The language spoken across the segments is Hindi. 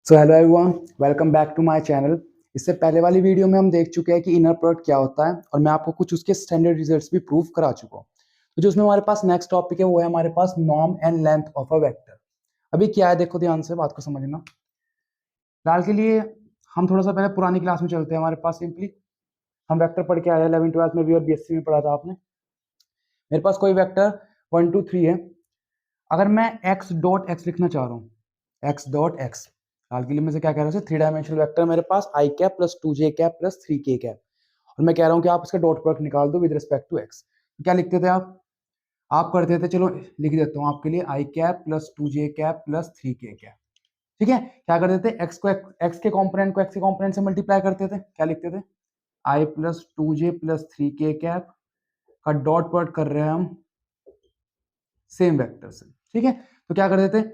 So hello everyone, welcome back to my channel. इससे पहले वाली वीडियो में हम देख चुके हैं कि इनर प्रोडक्ट क्या होता है और मैं आपको कुछ उसके स्टैंडर्ड रिजल्ट्स भी प्रूव करा चुका हूँ। तो जो उसमें हमारे पास नेक्स्ट टॉपिक है वो है हमारे पास norm and length of a vector. अभी क्या है, देखो ध्यान से बात को समझना। फिलहाल के लिए हम थोड़ा सा पहले पुरानी क्लास में चलते हैं। हमारे पास सिंपली हम वेक्टर पढ़ के आए हैं 11th 12th में भी और बीएससी में पढ़ा था आपने। मेरे पास कोई वेक्टर 1 2 3 है। अगर मैं एक्स डॉट एक्स लिखना चाह रहा हूँ, एक्स डॉट एक्स, हाल के लिए मैं से क्या कह रहा हूँ, 3 डायमेंशनल वेक्टर मेरे पास i cap plus 2j cap plus 3k cap, और मैं कह रहा हूँ कि आप इसका डॉट प्रोडक्ट निकाल दो विद रिस्पेक्ट टू एक्स। तो क्या लिखते थे आप करते थे, चलो लिख देता हूँ आपके लिए, i cap plus 2j cap plus 3k cap. ठीक है, क्या करते थे, एक्स के कॉम्पोनेंट को एक्स के कॉम्पोनेंट से मल्टीप्लाई करते थे। क्या लिखते थे, i plus 2j plus 3k cap का डॉट प्रोडक्ट कर रहे हैं हम सेम वेक्टर से। ठीक है, तो क्या करते थे,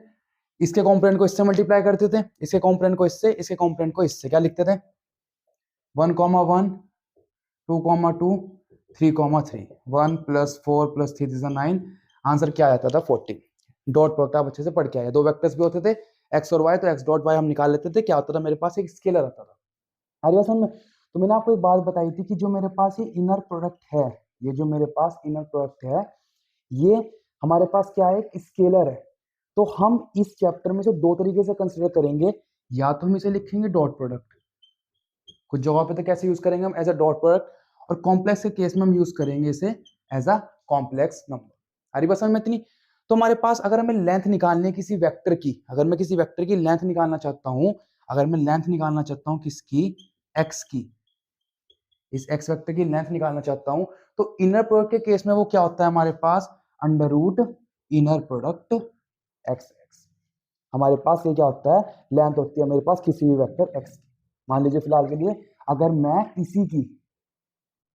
इसके कॉम्पोनेंट को इससे मल्टीप्लाई करते थे, इसके कॉम्पोनेंट को इससे, इसके कॉम्पोनेंट को इससे। क्या लिखते थे, 1,1 2,2 3,3 1 + 4 + 3 इज 9। आंसर क्या आता था, 14। डॉट प्रोडक्ट आप अच्छे से पढ़ के आए। दो वेक्टर्स भी होते थे एक्स और वाई, तो एक्स डॉट वाई हम निकाल लेते थे। क्या होता था, मेरे पास एक स्केलर आता था। आ रही बात समझ में? तो मैंने आपको एक बात बताई थी कि जो मेरे पास ये इनर प्रोडक्ट है, ये जो मेरे पास इनर प्रोडक्ट है, ये हमारे पास क्या है, एक स्केलर है। तो हम इस चैप्टर में से दो तरीके से कंसिडर करेंगे। या तो हम इसे लिखेंगे डॉट प्रोडक्ट, कुछ जगह पे तो कैसे यूज करेंगे हम, एज अ डॉट प्रोडक्ट, और कॉम्प्लेक्स के केस में हम यूज करेंगे इसे एज अ कॉम्प्लेक्स नंबर। हरी बस में इतनी। तो हमारे पास अगर हमें लेंथ निकालनी है किसी वेक्टर की, अगर मैं किसी वेक्टर की लेंथ निकालना चाहता हूं, अगर मैं लेंथ निकालना चाहता हूं किसकी, एक्स की, इस एक्स वेक्टर की लेंथ निकालना चाहता हूं, तो इनर प्रोडक्ट के केस में वो क्या होता है हमारे पास, under root inner product x x. हमारे पास ये क्या होता है, लेंथ होती है मेरे पास किसी भी वेक्टर एक्स की। मान लीजिए फिलहाल के लिए अगर मैं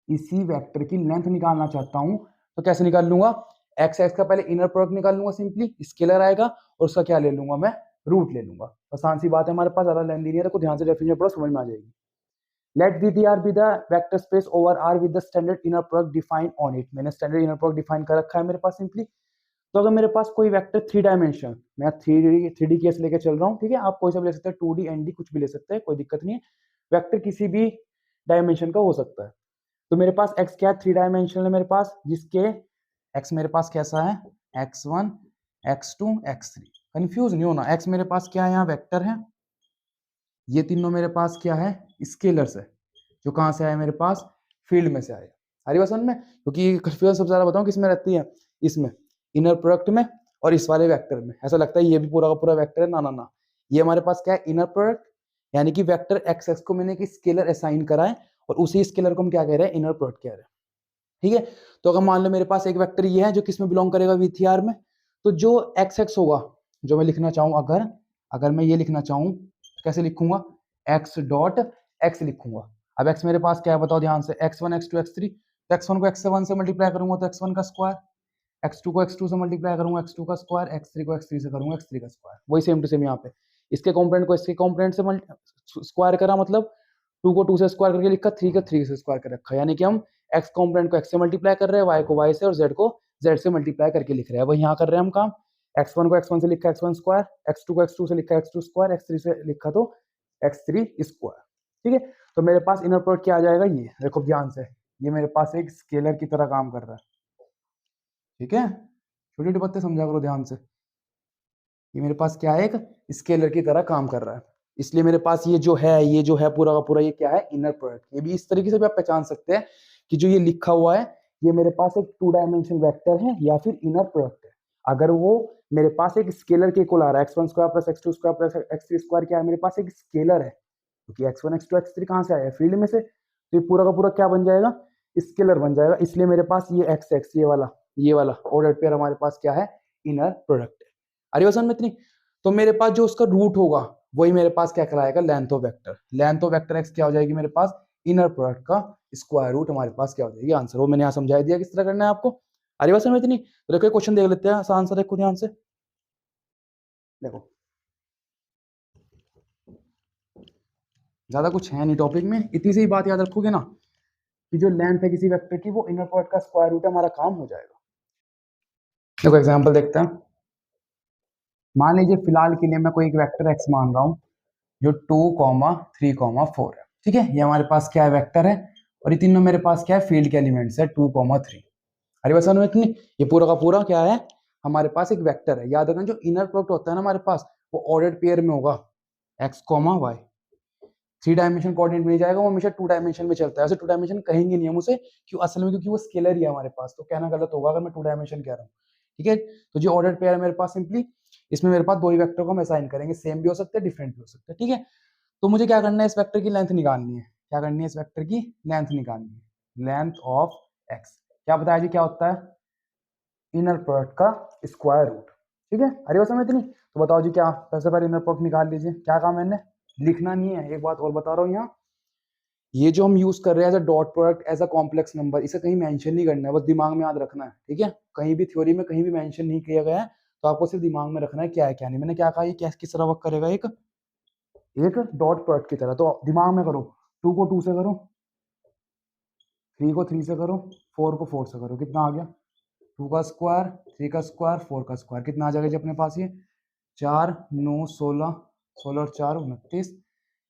इसी वेक्टर की लेंथ निकालना चाहता हूं, तो कैसे निकाल लूंगा, एक्स एक्स का पहले इनर प्रोडक्ट निकाल लूंगा, सिंपली स्केलर आएगा और उसका क्या ले लूंगा मैं, रूट ले लूंगा। आसान सी बात है, हमारे पास ज्यादा लेंथ नहीं है, तो ध्यान से डेफिनेशन पढ़ो, समझ में आ जाएगी। Let VTR be the vector space over R with the standard inner product defined on it। मैंने स्टैंडर्ड इनर प्रोडक्ट डिफाइन कर रखा है मेरे पास सिंपली। तो अगर मेरे पास कोई वेक्टर 3 डायमेंशन, मैं थ्री डी केस लेके चल रहा हूँ, ठीक है, आप कोई सा भी ले सकते हैं, 2D ND कुछ भी ले सकते हैं, कोई दिक्कत नहीं है। वेक्टर किसी भी डायमेंशन का हो सकता है। तो मेरे पास एक्स क्या है, 3 डायमेंशनल है मेरे पास, जिसके एक्स मेरे पास कैसा है, x1 x2 x3। कंफ्यूज नहीं होना, एक्स मेरे पास क्या है, यहाँ वेक्टर है, ये तीनों मेरे पास क्या है, स्केलर्स है, जो कहाँ से आए मेरे पास, फील्ड में से आए। हरी बात समझ में? क्योंकि कंफ्यूजन सबसे ज्यादा बताऊं किसमें रहती है, इसमें, इनर प्रोडक्ट में और इस वाले वेक्टर में। ऐसा लगता है ये भी पूरा का पूरा वेक्टर है, ना ना ना, ये हमारे पास क्या है, इनर प्रोडक्ट, यानी कि वेक्टर एक्स एक्स को मैंने एक स्केलर असाइन करा है और उसी स्केलर को हम क्या कह रहे हैं, इनर प्रोडक्ट कह रहे हैं। ठीक है, तो अगर मान लो मेरे पास एक वेक्टर ये है जो किसमें बिलोंग करेगा, वीसीआर में, तो जो एक्स एक्स होगा, जो मैं लिखना चाहूं, अगर अगर मैं ये लिखना चाहूं तो कैसे लिखूंगा, एक्स डॉट एक्स लिखूंगा। अब एक्स मेरे पास क्या है बताओ ध्यान से, x1 x2 x3। तो x1 को x1 से मल्टीप्लाई करूंगा तो x1 का स्क्वायर, x2 को x2 से मल्टीप्लाई करूंगा x2 का स्क्वायर, x3 को x3 से करूंगा x3 का स्क्वायर। वही सेम टू सेम यहाँ पे, इसके कॉम्पोनेंट को इसके कॉम्पोनेंट से स्क्वायर करा, मतलब 2 को 2 से स्क्वायर करके लिखा, 3 को 3 से स्क्वायर कर रखा, यानी कि हम एक्स कॉम्पोनेंट को एक्स से मल्टीप्लाई कर रहे हैं, वाई को वाई से और जेड को जेड से मल्टीप्लाई करके लिख रहे हैं। वही यहाँ कर रहे हैं हम काम, x1 को x1 से लिखा x1 स्क्वायर, x2 को x2 से लिखा x2 स्क्वायर, x3 से लिखा तो x3 स्क्वायर। ठीक है, तो मेरे पास इनर प्रोडक्ट क्या आ जाएगा, ये देखो ध्यान से, ये मेरे पास एक स्केलर की तरह काम कर रहा है। ठीक है, छोटी छोटी बातें समझा करो ध्यान से। ये मेरे पास क्या है, एक स्केलर की तरह काम कर रहा है, इसलिए मेरे पास ये जो है पूरा का पूरा, ये क्या है, इनर प्रोडक्ट। ये भी इस तरीके से भी आप पहचान सकते हैं कि जो ये लिखा हुआ है, ये मेरे पास एक 2 डायमेंशनल वेक्टर है या फिर इनर प्रोडक्ट है। अगर वो मेरे पास एक स्केलर के इक्वल आ रहा है, x1 square plus x2 square plus x3 square, क्या है मेरे पास एक स्केलर है, क्योंकि x1 x2 x3 कहाँ से आया, फील्ड में से। तो ये पूरा का पूरा क्या बन जाएगा, स्केलर बन जाएगा। इसलिए मेरे पास ये x x ये वाला ऑर्डर पेयर हमारे पास क्या है, इनर प्रोडक्ट है। अरिवसन में इतनी। तो मेरे पास जो उसका रूट होगा वही मेरे पास क्या कहलाएगा, length of vector. Length of vector x क्या हो जाएगी मेरे पास, इनर प्रोडक्ट का स्क्वायर रूट हमारे पास क्या हो जाएगी, आंसर। वो मैंने यहाँ समझा दिया किस तरह करना है आपको। अरिवसन में इतनी। तो देखो क्वेश्चन देख लेते हैं, आसान सा, देखो ध्यान से, देखो ज्यादा कुछ है नहीं टॉपिक में, इतनी सी बात याद रखोगे ना, कि जो लेंथ है किसी वेक्टर की वो इनर प्रोडक्ट का स्क्वायर रूट है, हमारा काम हो जाएगा। देखो एग्जांपल देखते हैं। मान लीजिए फिलहाल के लिए मैं कोई एक वेक्टर एक्स मान रहा हूँ, जो 2,3,4 है। ठीक है, ये हमारे पास क्या है, वेक्टर है, और ये तीनों मेरे पास क्या है, फील्ड के एलिमेंट्स है 2,3। अरे बस में इतनी, ये पूरा का पूरा क्या है, हमारे पास एक वेक्टर है। याद रखना जो इनर प्रोडक्ट होता है ना हमारे पास, वो ऑर्डर्ड पेयर में होगा, x comma y. 3 dimension coordinate में नहीं जाएगा, वो हमेशा 2 डायमेंशन में चलता है। वैसे 2 डायमेंशन कहेंगे नहीं हम उसे, क्यों, असल में क्योंकि वो स्केलर ही है हमारे पास, तो कहना गलत होगा अगर मैं 2 डायमेंशन कह रहा हूँ। ठीक है, तो जो ऑर्डर पेयर है मेरे पास, सिंपली इसमें मेरे पास दो ही वेक्टर को हम असाइन करेंगे, सेम भी हो सकते हैं, डिफरेंट भी हो सकते हैं। ठीक है, तो मुझे क्या करना है, इस वेक्टर की लेंथ निकालनी है। क्या करनी है, इस वेक्टर की लेंथ निकालनी है, लेंथ ऑफ एक्स। क्या बताया जी, क्या होता है, इनर प्रोडक्ट का स्क्वायर रूट। ठीक है, अरे वो समझ नहीं, तो बताओ जी क्या, सबसे पहले इनर प्रोडक्ट निकाल लीजिए। क्या काम है, मैंने लिखना नहीं है, एक बात और बता रहा हूँ यहाँ, ये जो हम यूज कर रहे हैं as a dot product, as a complex number, इसे कहीं मेंशन नहीं करना है, बस दिमाग में याद रखना है। ठीक है, कहीं भी थ्योरी में कहीं भी मेंशन नहीं किया गया है, तो आपको सिर्फ दिमाग में रखना है क्या है क्या नहीं। मैंने क्या कहा, ये क्या किस तरह वर्क करेगा, एक एक डॉट प्रोडक्ट की तरह, तो दिमाग में करो, 2 को 2 से करो, 3 को 3 से करो, 4 को 4 से करो, कितना आ गया, 2 का स्क्वायर, 3 का स्क्वायर, 4 का स्क्वायर, कितना आ जाएगा जी अपने पास, ये 4 9 16, 16 और 4 29,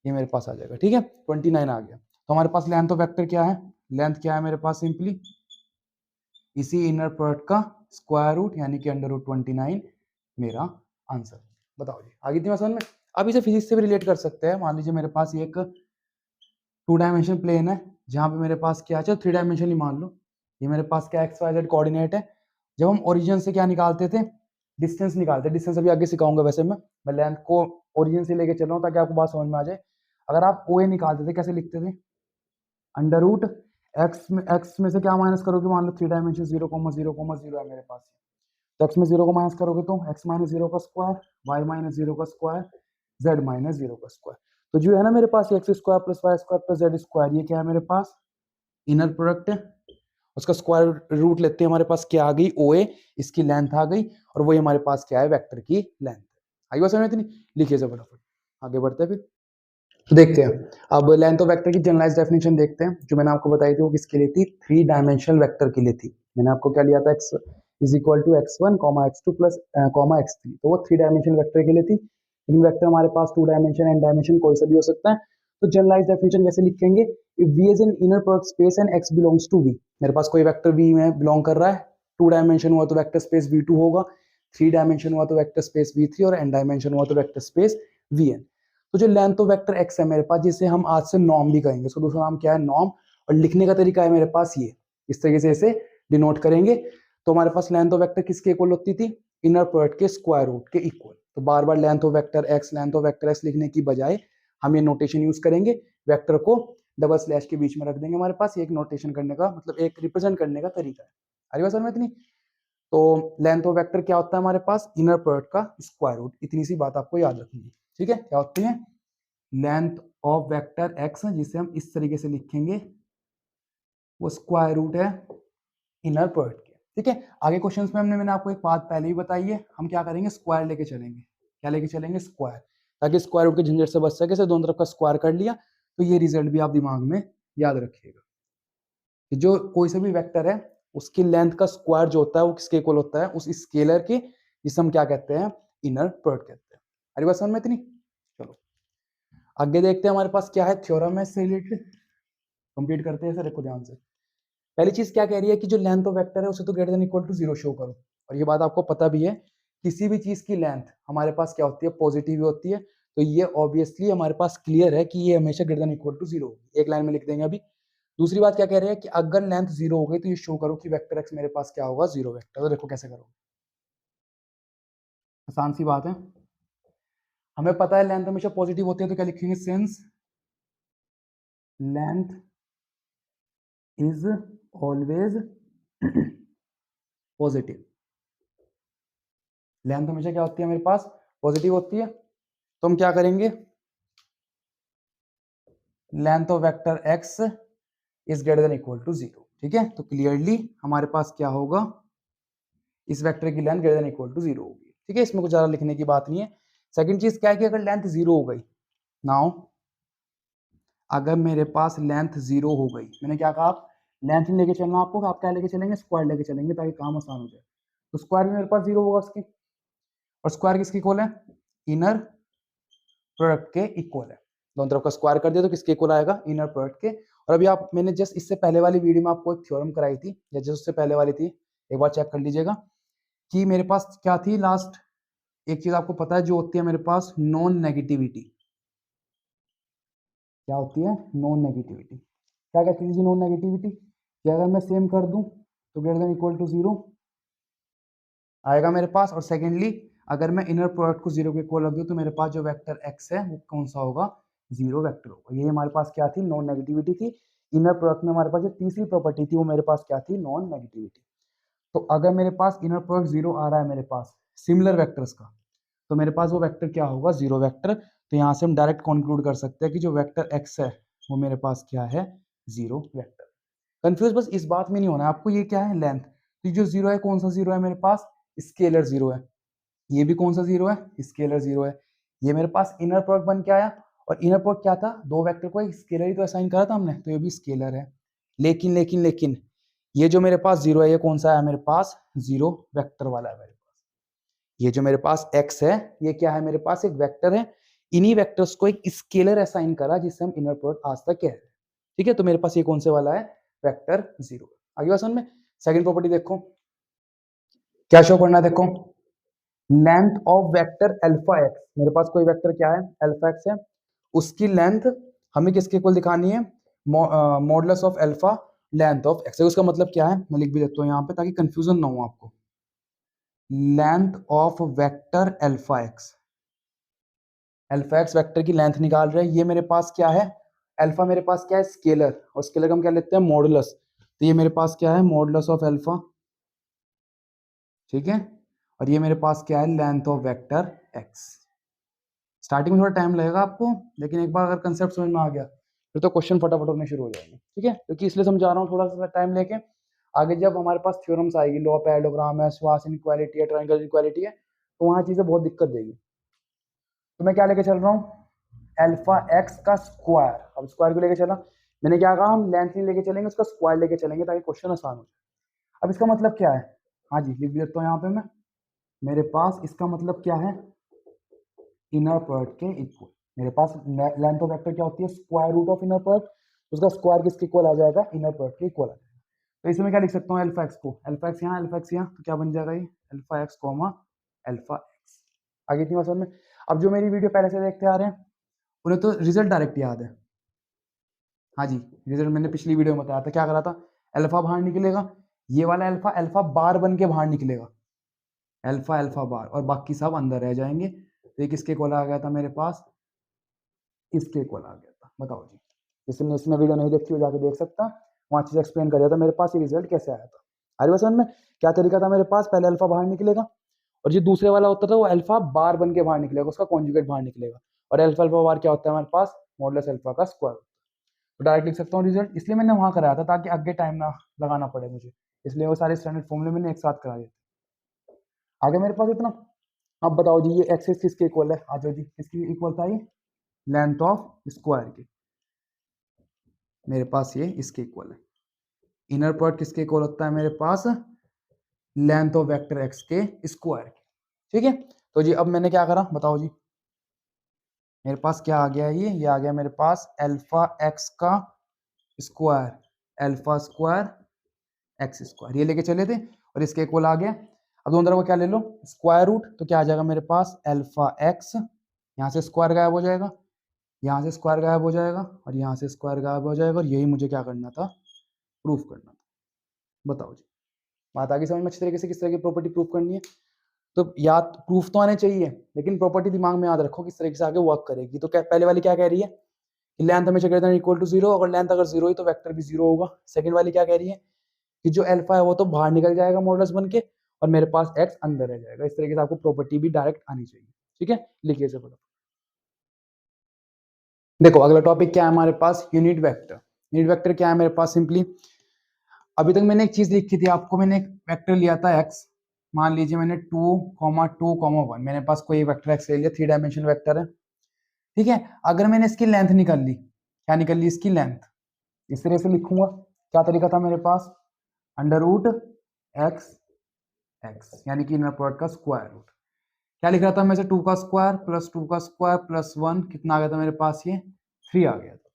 ये मेरे पास आ जाएगा। ठीक है, 29 आ गया। तो हमारे पास लेंथ ऑफ वेक्टर क्या है, लेंथ क्या है मेरे पास, सिंपली इसी इनर प्रोडक्ट का स्क्वायर रूट, यानी कि √29 मेरा आंसर। बताओ जी, आगे थी समझ में। अब इसे फिजिक्स से भी रिलेट कर सकते हैं। मान लीजिए मेरे पास ये एक 2 डायमेंशन प्लेन है, जहाँ पे मेरे पास क्या है, 3 डायमेंशन ही मान लो, ये मेरे पास क्या एक्स वाई जेड कोऑर्डिनेट है। जब हम ओरिजिन से क्या निकालते थे, डिस्टेंस निकालते, डिस्टेंस अभी आगे सिखाऊंगा। वैसे मैं लेंथ को ओरिजिन से लेके चल रहा हूँ ताकि आपको बात समझ में आ जाए। अगर आप ओ ए निकालते थे, कैसे लिखते थे, अंडर रूट एक्स में से क्या माइनस करोगे, मान लो 3 डायमेंशन 0,0,0 है मेरे पास, तो एक्स में 0 को माइनस करोगे तो एक्स माइनस 0 का स्क्वायर, वाई माइनस 0 का स्क्वायर, जेड माइनस 0 का स्क्वायर। तो जो है ना मेरे पास x square plus y square plus z square, ये क्या है मेरे पास, इनर प्रोडक्ट है, उसका स्क्वायर रूट लेते हैं, हमारे पास क्या आ गई, ओ ए, इसकी लेंथ आ गई, और वही हमारे पास क्या है, वेक्टर की लेंथ। आई बात समझ में इतनी, लिखिए फटाफट, आगे बढ़ते हैं फिर। तो देखते हैं अब लेंथ ऑफ वेक्टर की जनरलाइज डेफिनेशन देखते हैं, जो मैंने आपको बताई थी वो किसके लिए थी, 3 डायमेंशनल वेक्टर के लिए थी। मैंने आपको क्या लिया था, x is equal to x1 comma x2 plus comma x3, तो वो 3 डायमेंशनल वेक्टर के लिए थी। लेकिन वेक्टर हमारे पास 2 डायमेंशन एन डायमेंशन कोई सा भी हो सकता है। तो जनरलाइज डेफिनेशन कैसे लिखेंगे, if v is an inner product space and x belongs to v, मेरे पास कोई वेक्टर v में बिलोंग कर रहा है, 2 डायमेंशन हुआ तो वेक्टर स्पेस v2 होगा, 3 डायमेंशन हुआ तो वेक्टर स्पेस v3, और n डायमेंशन हुआ तो वेक्टर स्पेस vn। तो जो लेंथ ऑफ वेक्टर एक्स है मेरे पास, जिसे हम आज से नॉर्म भी कहेंगे, उसका दूसरा नाम क्या है, नॉर्म, और लिखने का तरीका है मेरे पास ये, इस तरीके से इसे डिनोट करेंगे। तो हमारे पास लेंथ ऑफ वेक्टर किसके इक्वल होती थी, इनर प्रोडक्ट के स्क्वायर रूट के इक्वल। तो बार बार length of vector x, length of vector x लिखने की बजाय हम ये नोटेशन यूज करेंगे, वेक्टर को डबल स्लैश के बीच में रख देंगे। हमारे पास एक नोटेशन करने का मतलब एक रिप्रेजेंट करने का तरीका है। अरे बस में इतनी, तो लेंथ ऑफ वेक्टर क्या होता है हमारे पास, इनर प्रोडक्ट का स्क्वायर रूट। इतनी सी बात आपको याद रखनी है। ठीक है, क्या होती है, लेंथ ऑफ वेक्टर एक्स, जिसे हम इस तरीके से लिखेंगे, वो स्क्वायर रूट है इनर प्रोडक्ट के। ठीक है, आगे क्वेश्चंस में मैंने आपको एक बात पहले ही बताई है, हम क्या करेंगे, स्क्वायर लेके चलेंगे। क्या लेके चलेंगे, स्क्वायर, ताकि स्क्वायर रूट के झंझट से बच सके। दोनों तरफ का स्क्वायर कर लिया, तो ये रिजल्ट भी आप दिमाग में याद रखिएगा कि जो कोई सा भी वेक्टर है, उसकी लेंथ का स्क्वायर जो होता है वो किसके इक्वल होता है, उस स्केलर के, जिसे हम क्या कहते हैं, इनर प्रोडक्ट कहते हैं। अरे बात समझ में इतनी, चलो आगे देखते हैं हमारे पास क्या है, थ्योरम है इससे रिलेटेड, कंप्लीट करते हैं। देखो ध्यान से, पहली चीज क्या कह रही है कि जो लेंथ ऑफ वेक्टर है उसे तो greater than equal to 0 show करो। और ये बात आपको पता भी है, किसी भी चीज की लेंथ हमारे पास क्या होती है, पॉजिटिव होती है। तो ये ऑब्वियसली हमारे पास क्लियर है कि ये हमेशा ग्रेटर देन इक्वल टू 0 होगी, एक लाइन में लिख देंगे अभी। दूसरी बात क्या कह रहे हैं कि अगर लेंथ 0 हो गई तो ये शो करो कि वेक्टर एक्स मेरे पास क्या होगा, 0 वेक्टर। तो देखो कैसे करोगे, आसान सी बात है, हमें पता है लेंथ हमेशा पॉजिटिव होती है, तो क्या लिखेंगे, since length is always positive. Length हमेशा क्या होती है मेरे पास, पॉजिटिव होती है। तो हम क्या करेंगे, length of vector x is greater than equal to 0। ठीक है, तो क्लियरली हमारे पास क्या होगा, इस वेक्टर की length greater than equal to 0 होगी। ठीक है, इसमें कुछ ज्यादा लिखने की बात नहीं है। सेकंड चीज क्या है कि अगर लेंथ 0 हो गई, नाउ अगर मेरे पास लेंथ 0 हो गई, मैंने क्या कहा, आप लेंथ नहीं लेके चलना आपको, आप क्या लेके चलेंगे, स्क्वायर लेके चलेंगे ताकि काम आसान हो जाए। तो स्क्वायर भी मेरे पास 0 होगा उसकी, और स्क्वायर किसकी इक्वल है, इनर प्रोडक्ट के इक्वल है। दोनों तरफ का स्क्वायर कर दिया तो किसके इक्वल आएगा, इनर प्रोडक्ट के। और अभी आप मैंने जस्ट इससे पहले वाली वीडियो में आपको एक थ्योरम कराई थी, या जस्ट उससे पहले वाली थी, एक बार चेक कर लीजिएगा कि मेरे पास क्या थी लास्ट। एक चीज आपको पता है जो होती है मेरे पास नॉन नेगेटिविटी, क्या होती है नॉन नेगेटिविटी। क्या कहती है जी नॉन नेगेटिविटी, कि अगर मैं सेम कर दूं तो ग्रेटर देन इक्वल टू 0 आएगा मेरे पास। और सेकेंडली अगर मैं इनर प्रोडक्ट को 0 के इक्वल रख दूं तो मेरे पास जो वेक्टर x है वो कौन सा होगा, 0 वेक्टर होगा। ये हमारे पास क्या थी, नॉन नेगेटिविटी थी। इनर प्रोडक्ट में हमारे पास जो तीसरी प्रॉपर्टी थी वो मेरे पास क्या थी, नॉन नेगेटिविटी। तो अगर मेरे पास इनर प्रोडक्ट 0 आ रहा है मेरे पास सिमिलर वेक्टर्स का, तो मेरे पास वो वेक्टर क्या होगा, 0 वेक्टर। तो यहाँ से हम डायरेक्ट कंक्लूड कर सकते हैं कि जो वेक्टर x है वो मेरे पास क्या है, 0 वेक्टर। कंफ्यूज बस इस बात में नहीं होना है आपको, ये क्या है लेंथ। तो ये जो 0 है कौन सा 0 है मेरे पास, स्केलर 0 है। ये भी कौन सा 0 है, स्केलर 0 है। ये मेरे पास इनर प्रोडक्ट बन के आया। और इनर प्रोडक्ट क्या था, दो वेक्टर को एक स्केलर ही तो असाइन करा था हमने, तो ये भी स्केलर है। लेकिन लेकिन लेकिन ये जो मेरे पास 0 है ये कौन सा है मेरे पास, 0 वेक्टर वाला है मेरे पास। ये जो मेरे पास x है ये क्या है मेरे पास, एक वेक्टर है। इन्हीं वेक्टर्स को एक स्केलर असाइन करा जिससे हम इनर प्रोडक्ट आज तक कह रहे हैं। ठीक है, तो मेरे पास ये कौन से वाला है, वेक्टर 0। आगे बात समझ में। सेकंड प्रॉपर्टी देखो क्या शो करना है, देखो length of vector alpha x. मेरे पास कोई वेक्टर क्या है, अल्फा एक्स है, उसकी लेंथ हमें किसके इक्वल दिखानी है, modulus of alpha length of x. उसका मतलब क्या है मैं लिख भी देता हूँ यहाँ पे ताकि कंफ्यूजन ना हो आपको। Length of vector alpha x, alpha x vector की लेंथ निकाल रहे हैं। ये मेरे पास क्या है, अल्फा मेरे पास क्या है, स्केलर, और स्केलर का हम क्या लेते हैं, मॉडुलस। तो ये मेरे पास क्या है, मॉडुलस ऑफ अल्फा, ठीक है। और ये मेरे पास क्या है, length of vector x. Starting में थोड़ा टाइम लगेगा आपको, लेकिन एक बार अगर कंसेप्ट समझ में आ गया फिर तो क्वेश्चन फटाफट होने शुरू हो जाएंगे। ठीक है, क्योंकि इसलिए समझा रहा हूँ थोड़ा सा टाइम लेके। आगे जब हमारे पास थ्योरम्स आएगी, लॉ पैरेललोग्राम है, श्वास इनइक्वालिटी है, ट्रायंगल इनइक्वालिटी है, तो वहाँ चीजें बहुत दिक्कत देगी। तो मैं क्या लेके चल रहा हूँ, अल्फा एक्स का स्क्वायर। अब स्क्वायर को लेके चला, मैंने क्या कहा, हम लेंथ नहीं लेके चलेंगे, उसका स्क्वायर लेके चलेंगे ताकि क्वेश्चन आसान हो जाए। अब इसका मतलब क्या है, हाँ जी लिख देता हूँ यहाँ पे मैं, मेरे पास इसका मतलब क्या है, इनर प्रोडक्ट के इक्वल। मेरे पास लेंथ ऑफ वेक्टर क्या होती है, square root of inner product. उसका स्क्वायर किसके इक्वल आ जाएगा, इनर प्रोडक्ट के इक्वल आ जाएगा। तो इसमें मैं क्या लिख सकता हूँ, अल्फा एक्स को, अल्फा एक्स यहाँ, अल्फा एक्स यहाँ, तो क्या बन जाएगा ये, alpha x comma alpha x. आगे इतनी बात समझ में। अब जो मेरी वीडियो पहले से देखते आ रहे हैं उन्हें तो रिजल्ट डायरेक्ट याद है। हाँ जी, रिजल्ट मैंने पिछली वीडियो में बताया था, क्या करा था, अल्फा बाहर निकलेगा, ये वाला अल्फा अल्फा बार बन के बाहर निकलेगा, अल्फा अल्फा बार, और बाकी सब अंदर रह जाएंगे। तो ये किसके इक्वल आ गया था मेरे पास, इसके इक्वल आ गया था। बताओ जी, जिसने इसमें वीडियो नहीं देखी वो जाके देख सकता, वहाँ चीज एक्सप्लेन कर दिया था मेरे पास ये रिजल्ट कैसे आया था। अरे बस में क्या तरीका था मेरे पास, पहले अल्फा बाहर निकलेगा और जो दूसरे वाला होता था वो अल्फा बार बन के बाहर निकलेगा, उसका कॉन्जुगेट बाहर निकलेगा। और अल्फा अल्फा बार क्या होता है हमारे पास, मॉडुलस अल्फा का स्क्वायर। तो डायरेक्ट लिख सकता हूँ रिजल्ट, इसलिए मैंने वहां कराया था ताकि आगे टाइम ना लगाना पड़े मुझे, इसलिए वो सारे स्टैंडर्ड फॉर्मूले मैंने एक साथ करा दिए। आगे मेरे पास इतना। अब बताओ जी ये एक्सिस किसके इक्वल है, आ जाओ जी, किसकी इक्वल था ये, लेंथ ऑफ स्क्वायर की। मेरे पास ये इसके इक्वल है। इनर प्रोडक्ट किसके इक्वल होता है मेरे पास, लेंथ ऑफ वेक्टर एक्स के स्क्वायर की। ठीक है, तो जी अब मैंने क्या करा बताओ जी, मेरे पास क्या आ गया है, ये आ गया मेरे पास अल्फा एक्स का square, alpha square x square, ये लेके चले थे और इसके इक्वल आ गया। अब दोनों तरफ को क्या ले लो, स्क्वायर रूट, तो क्या आ जाएगा मेरे पास अल्फा एक्स, यहाँ से स्क्वायर गायब हो जाएगा, यहाँ से स्क्वायर गायब हो जाएगा, और यहाँ से स्क्वायर गायब हो जाएगा, और यही मुझे क्या करना था, प्रूफ करना था। बताओ जी, बात आगे समझ में अच्छी तरीके से किस तरह की प्रॉपर्टी प्रूफ करनी है। तो याद प्रूफ तो आने चाहिए, लेकिन प्रॉपर्टी दिमाग में याद रखो किस तरीके से आगे वर्क करेगी। तो क्या पहले वाली क्या कह रही है कि लेंथ हमेशा ग्रेटर देन इक्वल टू 0, अगर लेंथ अगर 0 है तो वेक्टर भी 0 होगा। सेकंड वाली क्या कह रही है कि जो अल्फा है वो तो बाहर निकल जाएगा मॉडुलस बन के, और मेरे पास एक्स अंदर रह जाएगा। इस तरीके से आपको प्रॉपर्टी भी डायरेक्ट आनी चाहिए। ठीक है, लिखिए इसे फटाफट। देखो अगला टॉपिक क्या है हमारे पास, यूनिट वेक्टर। यूनिट वेक्टर क्या है मेरे पास, सिंपली अभी तक मैंने एक चीज लिखी थी आपको, मैंने एक वेक्टर लिया था एक्स, मान लीजिए मैंने 2,2,1, मेरे पास कोई वेक्टर एक्स ले लिया, 3 डायमेंशनल वेक्टर है। ठीक है, अगर मैंने इसकी लेंथ निकाल ली, क्या निकल ली इसकी लेंथ, इस तरह से लिखूंगा। क्या तरीका था मेरे पास, अंडर रूट एक्स एक्स, यानी कि इनर प्रोडक्ट का स्क्वायर रूट। क्या लिख रहा था मैं से 2 का स्क्वायर प्लस 2 का स्क्वायर प्लस 1 कितना आ गया था मेरे पास, ये 3 आ गया था।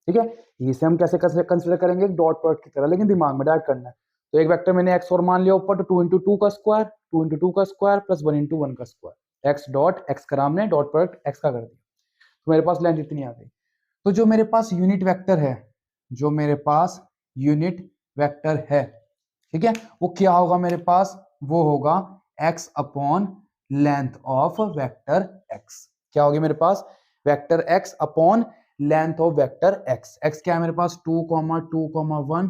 ठीक है, इसे हम कैसे कंसिडर करेंगे, एक डॉट प्रोडक्ट की तरह, लेकिन दिमाग में डायरेक्ट करना है। तो एक वेक्टर मैंने एक्स और मान लिया ऊपर, तो 2 इंटू टू का स्क्वायर, 2 इंटू टू का स्क्वायर प्लस 1 इंटू 1 का स्क्वायर, एक्स डॉट एक्स का नाम ने डॉट प्रोडक्ट एक्स का कर दिया, तो मेरे पास लेंथ इतनी आ गई। तो जो मेरे पास यूनिट वेक्टर है, जो मेरे पास यूनिट वेक्टर है, ठीक है, वो क्या होगा मेरे पास, वो होगा x upon length of vector x. क्या होगी मेरे पास, vector x upon length of vector x. X क्या है मेरे पास 2,2,1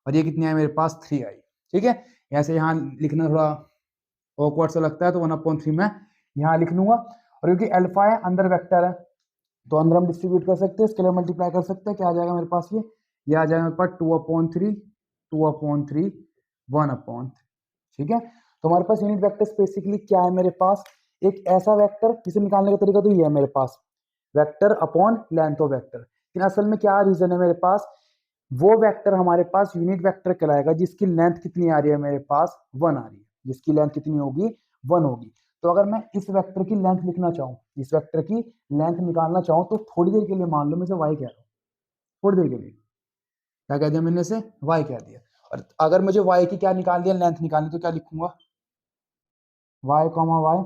और ये कितनी है मेरे पास 3 आई। ठीक है, ऐसे यहाँ लिखना थोड़ा ऑकवर्ड सा लगता है, तो 1/3 में यहाँ लिख लूंगा। और क्योंकि अल्फा है अंदर वेक्टर है, तो अंदर हम डिस्ट्रीब्यूट कर सकते हैं, स्केलर मल्टीप्लाई कर सकते हैं। क्या आ जाएगा मेरे पास, ये आ जाएगा मेरे पास 2/3, 2/3, 1/3। ठीक है, तो हमारे पास यूनिट वेक्टर बेसिकली क्या है मेरे पास, एक ऐसा वेक्टर जिसे निकालने का तरीका तो ये है मेरे पास, vector upon length of vector. लेकिन असल में क्या रीजन है मेरे पास, वो वेक्टर हमारे पास यूनिट वेक्टर कहलाएगा जिसकी लेंथ कितनी आ रही है मेरे पास, 1 आ रही है, जिसकी लेंथ कितनी होगी, 1 होगी। तो अगर मैं इस वेक्टर की लेंथ लिखना चाहूँ, इस वेक्टर की लेंथ निकालना चाहूँ, तो थोड़ी देर के लिए मान लो मैं इसे y कह रहा हूँ, थोड़ी देर के लिए क्या कह दिया मैंने, इसे y कह दिया। और अगर मुझे y की क्या निकाल दिया, लेंथ निकालनी, तो क्या लिखूंगा, y कॉमा y,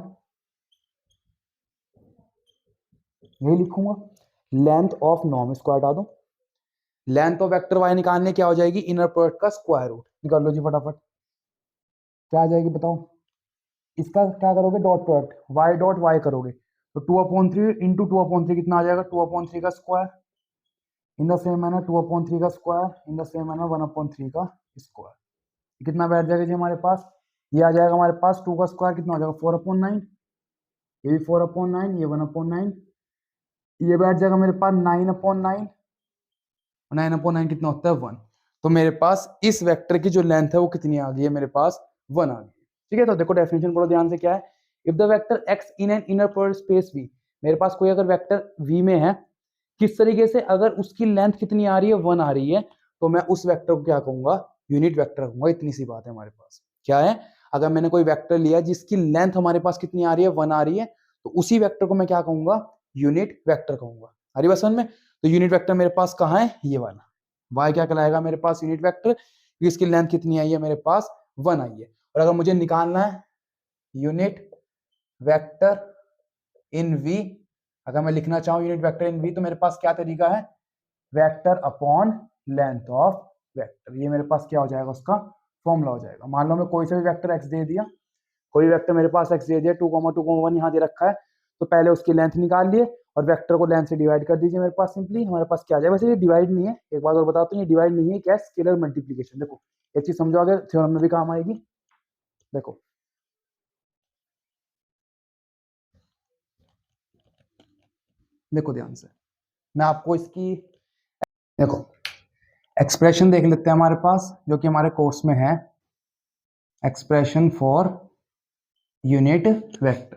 यही लिखूंगा, लेंथ ऑफ नॉर्म, इसको हटा दो। लेंथ ऑफ वेक्टर y निकालने क्या हो जाएगी, इनर प्रोडक्ट का स्क्वायर रूट। निकाल लो जी फटाफट, क्या आ जाएगी बताओ। इसका क्या करोगे, dot product y dot y करोगे, तो 2/3 इंटू 2/3 कितना आ जाएगा, 2/3 का square, in the same manner 2/3 का square, in the same manner 1/3 का स्क्वायर। कितना बैठ जाएगा जी हमारे पास, ये आ जाएगा हमारे पास 2 का स्क्वायर कितना हो जाएगा 4/9, ये भी 4/9, ये 1/9, ये बैठ जाएगा मेरे पास 9/9, 9/9 कितना होता है 1। तो मेरे पास इस वेक्टर की जो लेंथ है वो कितनी आ गई है मेरे पास, 1 आ गई। ठीक है, तो देखो डेफिनेशन पढ़ो ध्यान से, क्या है, if the vector x in an inner product space v, मेरे पास कोई अगर वेक्टर v में है, किस तरीके से, अगर उसकी लेंथ कितनी आ रही है, 1 आ रही है, तो मैं उस वेक्टर को क्या कहूंगा, यूनिट वेक्टर कहूंगा। इतनी सी बात है हमारे पास। क्या है, अगर मैंने कोई वेक्टर लिया जिसकी लेंथ हमारे पास कितनी आ रही है, 1 आ रही है, तो उसी वेक्टर को मैं क्या कहूंगा, यूनिट वेक्टर कहूंगा। हरी बसन में, तो यूनिट वेक्टर मेरे पास कहाँ है, ये वाला y क्या कहलाएगा मेरे पास, यूनिट वेक्टर, क्योंकि इसकी लेंथ कितनी आई है मेरे पास, 1 आई है। और अगर मुझे निकालना है यूनिट वेक्टर इन v, अगर मैं लिखना चाहूँ यूनिट वेक्टर इन v, तो मेरे पास क्या तरीका है, vector upon length of vector. ये मेरे पास क्या हो जाएगा, उसका फॉर्मूला हो जाएगा। मान लो मैं कोई सा भी वेक्टर x दे दिया, कोई वेक्टर मेरे पास x दे दिया, 2,2,1 यहाँ दे रखा है, तो पहले उसकी लेंथ निकाल लिए और वेक्टर को लेंथ से डिवाइड कर दीजिए। मेरे पास सिंपली हमारे पास क्या आ जाएगा, वैसे ये डिवाइड नहीं है, एक बात और बताता हूँ, ये डिवाइड नहीं है, क्या है, स्केलर मल्टीप्लीकेशन। देखो एक चीज समझो, अगर थ्योरम में भी काम आएगी। देखो देखो ध्यान से, मैं आपको इसकी, देखो एक्सप्रेशन देख लेते हैं हमारे पास, जो कि हमारे कोर्स में है, expression for unit vector.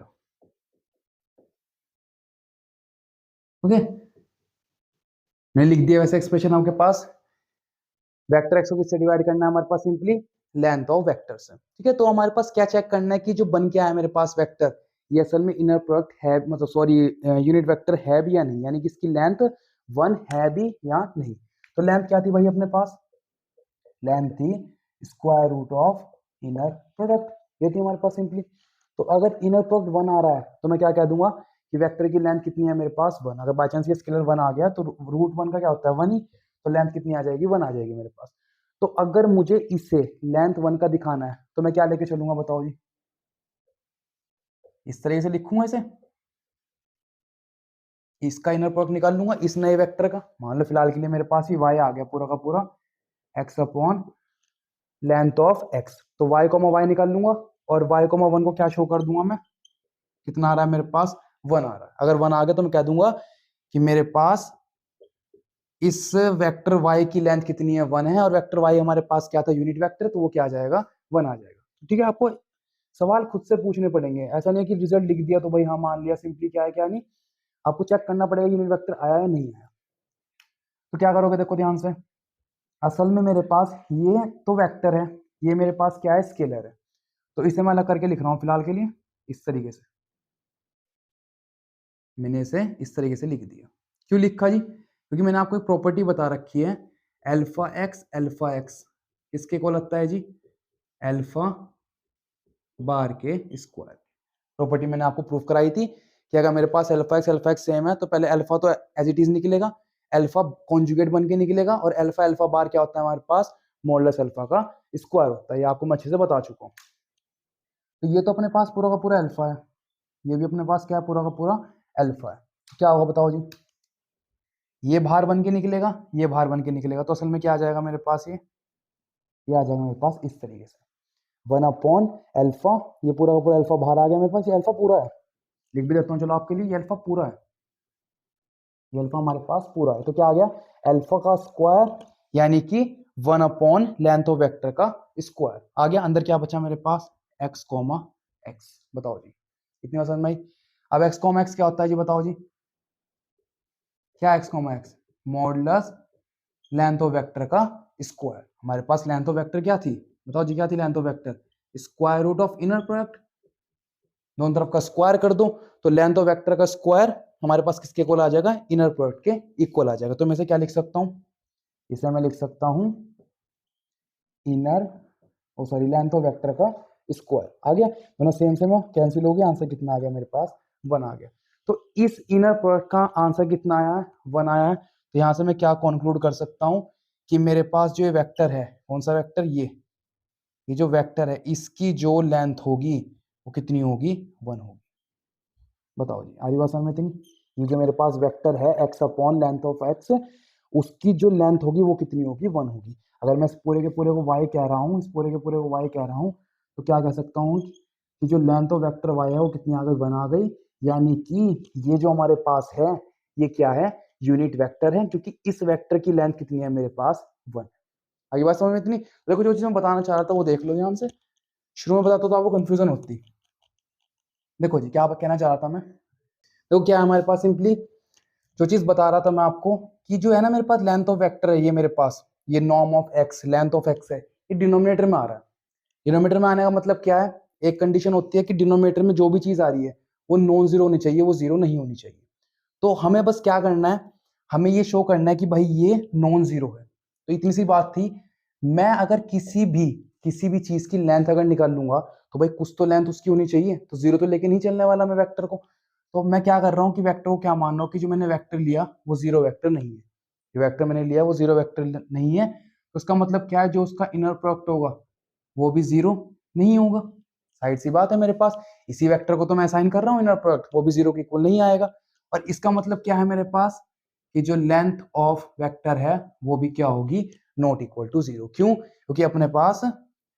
Okay, मैंने लिख दिया वैसे एक्सप्रेशन आपके पास। वेक्टर एक्स को किससे डिवाइड करना है हमारे पास, सिंपली लेंथ ऑफ वेक्टर से। ठीक है, तो हमारे पास क्या चेक करना है कि जो बन के आया मेरे पास वेक्टर, ये असल में इनर प्रोडक्ट है, मतलब सॉरी यूनिट वेक्टर है भी या नहीं, यानी कि इसकी लेंथ 1 है भी या नहीं। तो लेंथ क्या थी भाई अपने पास, लेंथ थी square root of inner product, ये थी हमारे पास सिंपली। तो अगर इनर प्रोडक्ट 1 आ रहा है, तो मैं क्या कह दूंगा कि वेक्टर की लेंथ कितनी है मेरे पास, 1। अगर बाई चांस ये स्केलर 1 आ गया, तो रूट 1 का क्या होता है, 1 ही, तो लेंथ कितनी आ जाएगी, 1 आ जाएगी मेरे पास। तो अगर मुझे इसे लेंथ 1 का दिखाना है, तो मैं क्या लेके चलूंगा बताओ जी, इस तरीके से लिखूंगा इसे, इसका इनर प्रोडक्ट निकाल लूंगा इस नए वेक्टर का। मान लो फिलहाल के लिए मेरे पास ही y आ गया पूरा का पूरा, x upon length of x, तो y कोमा y निकाल लूंगा, और y कोमा 1 को क्या शो कर दूंगा मैं, कितना आ रहा है मेरे पास, 1 आ रहा है। अगर 1 आ गया तो मैं कह दूंगा कि मेरे पास इस वेक्टर y की लेंथ कितनी है, 1 है, और वेक्टर y हमारे पास क्या था, यूनिट वेक्टर, तो वो क्या आ जाएगा, 1 आ जाएगा। ठीक है, आपको सवाल खुद से पूछने पड़ेंगे, ऐसा नहीं है कि रिजल्ट लिख दिया तो भाई हाँ मान लिया, सिंपली क्या है क्या नहीं, आपको चेक करना पड़ेगा यूनिट वेक्टर आया या नहीं आया। तो क्या करोगे, देखो ध्यान से, असल में मेरे पास ये तो वेक्टर है, ये मेरे पास क्या है, स्केलर है, तो इसे मैं अलग करके लिख रहा हूँ फिलहाल के लिए, इस तरीके से, मैंने इसे इस तरीके से लिख दिया। क्यों लिखा जी? क्योंकि मैंने आपको एक प्रॉपर्टी बता रखी है, अल्फा एक्स किसके इक्वल लगता है जी? अल्फा बार के स्क्वायर। प्रॉपर्टी मैंने आपको प्रूफ कराई थी कि अगर मेरे पास अल्फा एक्स सेम है तो पहले अल्फा तो एज इट इज निकलेगा, अल्फा कॉन्जुगेट बन के निकलेगा, और अल्फा बार क्या होता है हमारे पास? मॉडुलस अल्फा का स्क्वायर होता है। ये आपको मैं अच्छे से बता चुका हूँ। तो ये तो अपने पास पूरा का पूरा अल्फा है, ये भी अपने पास क्या है? पूरा का पूरा अल्फा है। तो क्या होगा बताओ जी? ये बाहर बन के निकलेगा, ये बाहर बन के निकलेगा, तो असल में क्या आ जाएगा मेरे पास? ये आ जाएगा मेरे पास इस तरीके से, 1 अपॉन अल्फा, ये पूरा का पूरा अल्फा बाहर आ गया मेरे पास, ये अल्फा पूरा है, लिख भी देता हूँ चलो आपके लिए, ये अल्फा पूरा है, ये अल्फा हमारे पास पूरा है। तो क्या आ गया? अल्फा का स्क्वायर, यानी कि 1 अपॉन लेंथ ऑफ वेक्टर का स्क्वायर आ गया। अंदर क्या बचा मेरे पास? X comma x. बताओ जी, इतनी बात समझ में आई? अब एक्स कॉमा एक्स क्या होता है जी? बताओ जी, क्या x comma x? Modulus length of vector का स्क्वायर। हमारे पास लेंथ ऑफ वेक्टर क्या थी? बताओ जी, क्या थी length of vector? Square root of inner product, दोनों तरफ का स्क्वायर कर दो तो लेंथ ऑफ वेक्टर का स्क्वायर हमारे पास किसके इक्वल आ जाएगा? इनर प्रोडक्ट के इक्वल आ जाएगा। तो मैं इसे क्या लिख सकता हूं? इसे मैं लिख सकता हूं inner, oh sorry, length of vector का स्क्वायर। आ गया, दोनों सेम सेम हो, कैंसिल हो गया, आंसर कितना आ गया मेरे पास? 1 आ गया। तो इस इनर प्रोडक्ट का आंसर कितना आया है? 1 आया है। तो यहां से मैं क्या कंक्लूड कर सकता हूं कि मेरे पास जो ये वेक्टर है, कौन सा वेक्टर? ये जो वेक्टर है, इसकी जो लेंथ होगी वो कितनी होगी? 1 होगी। बताओ जी, आरी बात समझ में इतनी? ये जो मेरे पास वेक्टर है x upon length of x, उसकी जो लेंथ होगी वो कितनी होगी? 1 होगी। अगर मैं इस पूरे के पूरे को y कह रहा हूँ, इस पूरे के पूरे को y कह रहा हूँ, तो क्या कह सकता हूँ कि जो लेंथ ऑफ वेक्टर y है वो कितनी आ गई? 1 आ गई। यानी कि ये जो हमारे पास है, ये क्या है? यूनिट वेक्टर है, क्योंकि इस वेक्टर की लेंथ कितनी है मेरे पास? 1। आगे बात समझ में इतनी? देखो, जो चीज मैं बताना चाह रहा था वो देख लो ध्यान से। शुरू में बताता तो आपको कंफ्यूजन होती। देखो जी, क्या कहना चाह रहा था मैं? तो क्या है हमारे पास? सिंपली जो चीज बता रहा था मैं आपको कि जो है ना मेरे पास लेंथ ऑफ वेक्टर है, ये मेरे पास ये norm of x, length of x है, ये डिनोमिनेटर में आ रहा है। डिनोमिनेटर में आने का मतलब क्या है? एक कंडीशन होती है कि डिनोमिनेटर में जो भी चीज आ रही है वो नॉन जीरो होनी चाहिए, वो जीरो नहीं होनी चाहिए। तो हमें बस क्या करना है? हमें ये शो करना है कि भाई ये नॉन जीरो है। तो इतनी सी बात थी। मैं अगर किसी भी चीज की लेंथ अगर निकाल लूंगा तो भाई कुछ तो लेंथ उसकी होनी चाहिए, तो जीरो तो लेके नहीं चलने वाला मैं वेक्टर को। तो मैं क्या कर रहा हूँ कि वेक्टर को क्या मान रहा हूँ कि जो मैंने वेक्टर लिया वो जीरो वेक्टर नहीं है, जो वेक्टर मैंने लिया वो जीरो वेक्टर नहीं है। तो उसका मतलब क्या है? जो उसका इनर प्रोडक्ट होगा वो भी जीरो नहीं होगा। साइड सी बात है, मेरे पास इसी वेक्टर को तो मैं असाइन कर रहा हूँ इनर प्रोडक्ट, वो भी जीरो के इक्वल नहीं आएगा। और इसका मतलब क्या है मेरे पास? कि जो लेंथ ऑफ वेक्टर है वो भी क्या होगी? Not equal to zero. क्यों? क्योंकि अपने पास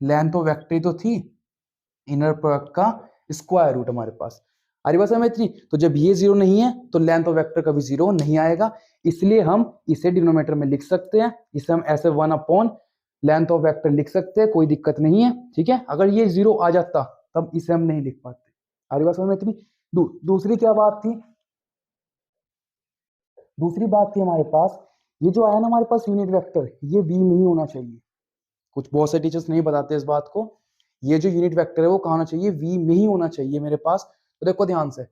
लेंथ ऑफ वेक्टर तो थी, इनर प्रोडक्ट का स्क्वायर रूट हमारे पास। आरी बात समझ में इतनी? तो जब ये जीरो नहीं है तो लेंथ ऑफ वेक्टर कभी जीरो नहीं आएगा, इसलिए हम इसे डिनोमिनेटर में लिख सकते हैं। इसे हम ऐसे 1 अपॉन लेंथ ऑफ वेक्टर लिख सकते हैं, कोई दिक्कत नहीं है, ठीक है। अगर ये जीरो आ जाता तब इसे हम नहीं लिख पाते। आरी बात समझ में इतनी? दूसरी क्या बात थी? दूसरी बात थी हमारे पास, ये जो आया ना हमारे पास यूनिट वेक्टर, ये v में ही होना चाहिए। कुछ बहुत से टीचर्स नहीं बताते इस बात को। ये जो यूनिट वेक्टर है वो कहाँ होना चाहिए? v में ही होना चाहिए मेरे पास। तो देखो ध्यान से,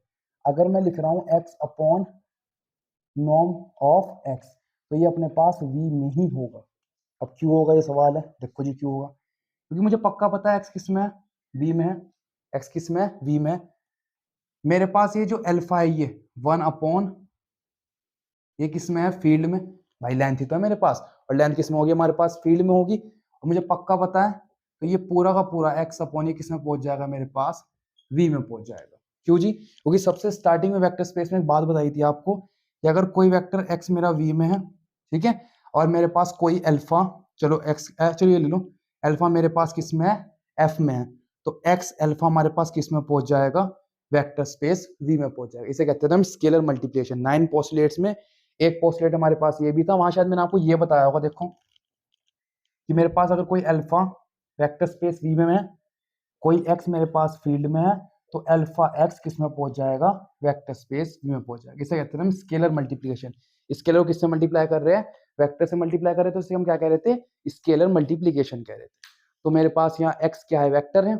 अगर मैं लिख रहा हूँ x upon norm of x, तो ये अपने पास v में ही होगा। अब क्यों होगा ये सवाल है, देखो जी क्यों होगा। क्योंकि मुझे पक्का पता है x किस में है? v में है। x किस में है? v में है। मेरे पास ये जो अल्फा है ये 1 अपॉन, ये किस में है? फील्ड में। भाई लेंथ ही तो है मेरे पास, और लेंथ किस में होगी? हमारे पास फील्ड में होगी। और मुझे पक्का पता है तो ये पूरा का पूरा x अपॉन ये किस में पहुंच जाएगा? मेरे पास v में पहुंच जाएगा। क्यों जी? क्योंकि सबसे स्टार्टिंग में वेक्टर स्पेस में एक बात बताई थी आपको कि अगर कोई वेक्टर x मेरा v में है, ठीक है, और मेरे पास कोई अल्फा, चलो x, चलो ये ले लो, अल्फा मेरे पास किस में है? f में है, तो x अल्फा हमारे पास किस में पहुंच जाएगा? वेक्टर स्पेस v में पहुंच जाएगा। इसे कहते हैं हम स्केलर मल्टीप्लिकेशन। 9 पोस्टुलेट्स में एक पोस्टुलेट हमारे पास ये भी था, वहां शायद मैंने आपको ये बताया होगा, देखो कि मेरे पास अगर कोई अल्फा वेक्टर स्पेस v में है, कोई x मेरे पास फील्ड में है, तो अल्फा x किस में पहुंच जाएगा? वेक्टर स्पेस v में पहुंच जाएगा। इसे कहते हैं हम स्केलर मल्टीप्लिकेशन। स्केलर को किससे मल्टीप्लाई कर रहे हैं? वेक्टर से मल्टीप्लाई कर रहे हैं, तो इसे हम क्या कह रहे थे? स्केलर मल्टीप्लिकेशन कह रहे थे। तो मेरे पास यहाँ x क्या है? वेक्टर है,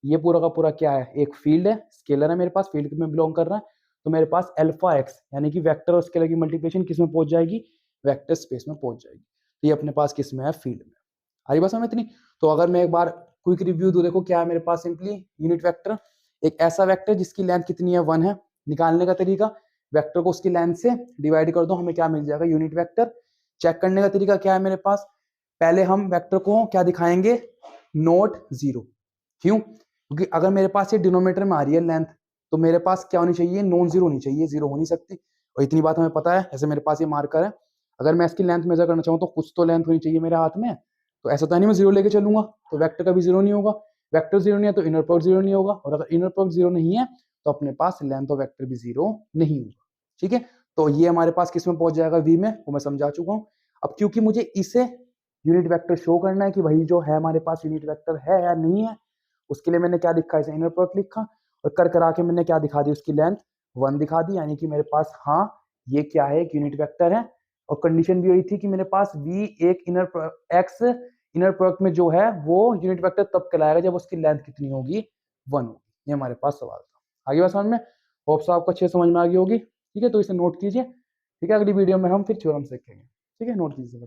ये पूरा का पूरा क्या है, एक फील्ड है, स्केलर है मेरे पास, फील्ड में बिलोंग कर रहा है, तो मेरे पास अल्फा एक्स यानी कि वेक्टर और स्केलर की मल्टीप्लिकेशन किस में पहुंच जाएगी, वेक्टर स्पेस में पहुंच जाएगी। तो ये अपने पास किस में है, फील्ड में। आई बात समझ इतनी। तो अगर मैं एक बार क्विक रिव्यू दूं, देखो क्या है मेरे पास, सिंपली यूनिट वेक्टर एक ऐसा वेक्टर जिसकी लेंथ कितनी है, 1 है। निकालने का तरीका, वेक्टर को उसकी लेंथ से डिवाइड कर दो, हमें क्या मिल जाएगा, यूनिट वेक्टर। चेक करने का तरीका क्या है मेरे पास, पहले हम वेक्टर को क्या दिखाएंगे, नोट जीरो। क्यों, क्योंकि अगर मेरे पास ये डिनोमिनेटर में आ रही है लेंथ, तो मेरे पास क्या होनी चाहिए, नॉन जीरो होनी चाहिए, जीरो हो नहीं सकती। और इतनी बात हमें पता है, जैसे मेरे पास ये मार्कर है, अगर मैं इसकी लेंथ मेजर करना चाहूँ तो कुछ तो लेंथ होनी चाहिए मेरे हाथ में। तो ऐसा तो नहीं मैं जीरो लेके चलूंगा, तो वेक्टर का भी जीरो नहीं होगा। वेक्टर जीरो नहीं है तो इनर प्रोडक्ट जीरो नहीं होगा, और अगर इनर प्रोडक्ट जीरो नहीं है तो अपने पास लेंथ ऑफ वेक्टर भी जीरो नहीं होगा। ठीक है, तो ये हमारे पास किस में पहुंच जाएगा, वी में, वो मैं समझा चुका हूँ। अब क्योंकि मुझे इसे यूनिट वेक्टर शो करना है कि वही जो है हमारे पास यूनिट वेक्टर है या नहीं है, उसके लिए मैंने क्या लिखा, इसे इनर प्रोडक्ट लिखा, और कर करा के मैंने क्या दिखा दी, उसकी लेंथ 1 दिखा दी, यानी कि मेरे पास हाँ ये क्या है, एक यूनिट वेक्टर है। और कंडीशन भी यही थी कि मेरे पास v एक इनर एक्स इनर प्रोडक्ट में जो है वो यूनिट वेक्टर तब कहलाएगा जब उसकी लेंथ कितनी होगी, 1 होगी। ये हमारे पास सवाल था। आगे बात समझ में, होप सो आपको अच्छे समझ में आ गई होगी। ठीक है, तो इसे नोट कीजिए। ठीक है, अगली वीडियो में हम फिर थ्योरम सीखेंगे। ठीक है, नोट कीजिए।